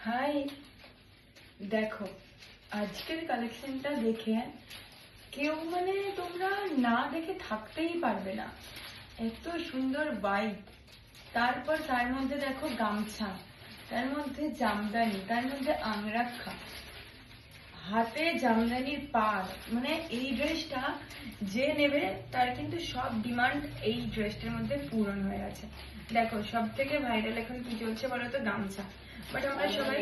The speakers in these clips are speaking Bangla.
হাই, দেখো আজকের কালেকশনটা দেখে কেউ তোমরা না দেখে থাকতেই পারবে না। এত সুন্দর হোয়াইট, তারপর তার মধ্যে দেখো গামছা, তার মধ্যে জামদানি, তার মধ্যে আংরাক্ষা, হাতে জামদানির পাড়। এই ড্রেসটা যে নেবে তার কিন্তু সব ডিমান্ড এই ড্রেসটার মধ্যে পূরণ হয়ে গেছে। দেখো সব থেকে ভাইরাল এখন কি চলছে বলো তো? গামছা। বাট আমরা সবাই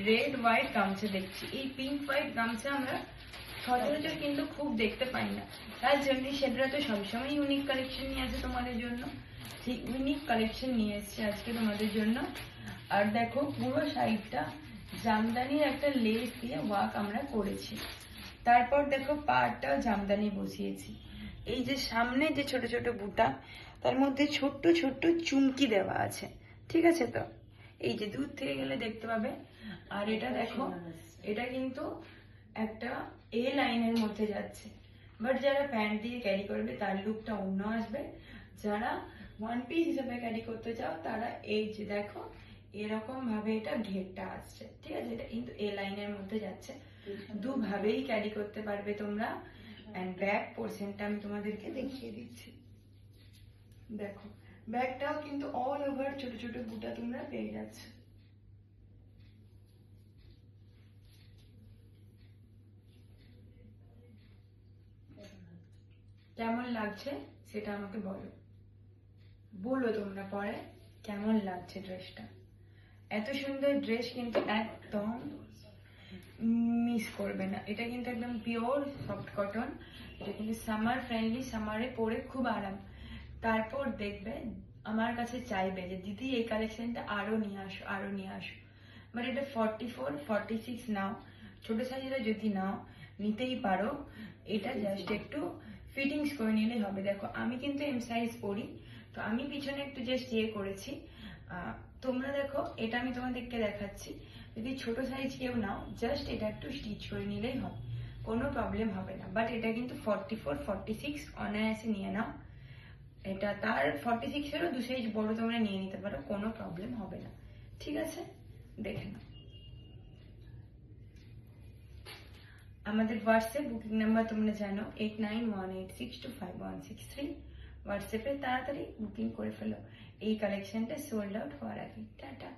রেড হোয়াইট গামছা দেখছি, এই পিঙ্ক হোয়াইট গামছা আমরা সচরাচর কিন্তু খুব দেখতে পাই না। তার জন্য সেটা তো সবসময় ইউনিক কালেকশন নিয়ে আসে তোমাদের জন্য। সেই ইউনিক কালেকশন নিয়ে এসছে আজকে তোমাদের জন্য। আর দেখো পুরো সাইডটা জামদানির একটা লেস দিয়ে ওয়ার্ক আমরা করেছি। তারপর দেখো পাড়টাও জামদানি বসিয়েছি। এই যে সামনে যে ছোট ছোট বুটা, তার মধ্যে ছোট্ট ছোট্ট চুমকি দেওয়া আছে, ঠিক আছে তো? এই যে দূর থেকে গেলে দেখতে পাবে। আর এটা দেখো, এটা কিন্তু একটা এ লাইনের মধ্যে যাচ্ছে, বাট যারা প্যান্ট দিয়ে ক্যারি করবে তার লুকটা অন্য আসবে। যারা ওয়ান পিস হিসেবে ক্যারি করতে চাও তারা এই যে দেখো এরকম ভাবে এটা ঘেরটা আসছে, ঠিক আছে? এটা কিন্তু এ লাইনের মধ্যে যাচ্ছে, দুভাবেই ক্যারি করতে পারবে তোমরা। এন্ড ব্যাক পোর্শনটা আমি তোমাদেরকে দেখিয়ে দিচ্ছি। দেখো ব্যাগটাও কিন্তু অল ওভার ছোট ছোট বুটা তোমরা পেয়ে যাচ্ছ। কেমন লাগছে সেটা আমাকে বলো, বলো তোমরা পরে কেমন লাগছে ড্রেসটা। এত সুন্দর ড্রেস কিন্তু একদম মিস করবে না। এটা কিন্তু একদম পিওর সফট কটন, এটা কিন্তু সামার ফ্রেন্ডলি, সামারে পরে খুব আরাম। তারপর দেখবে আমার কাছে চাইবে যে দিদি এই কালেকশনটা আরো নিয়ে আসো, আরো নিয়ে আসো। বাট এটা 44, 46 নাও, ছোট সাইজের যদি নাও নিতেই পারো। এটা জাস্ট একটু ফিটিংস করে নিলেই হবে। দেখো আমি কিন্তু এম সাইজ পরি, তো আমি পিছনে একটু জাস্ট করেছি। তোমরা দেখো এটা আমি তোমাদেরকে দেখাচ্ছি, যদি ছোট সাইজ কেউ নাও জাস্ট এটা একটু স্টিচ করে নিলেই হবে, কোনো প্রবলেম হবে না। বাট এটা কিন্তু 44, 46 অনায়াসে নিয়ে নাও। এটা তার 46 এরও 2 সাইজ বড় তোমরা নিয়ে নিতে পারো, কোনো প্রবলেম হবে না, ঠিক আছে? দেখে নাও। আমাদের হোয়াটসঅ্যাপ বুকিং নাম্বার তোমরা জানো 8918625163। হোয়াটসঅ্যাপে তাড়াতাড়ি বুকিং করে ফেলো এই কালেকশনটা সোল্ড আউট হওয়ার আগে। টাটা।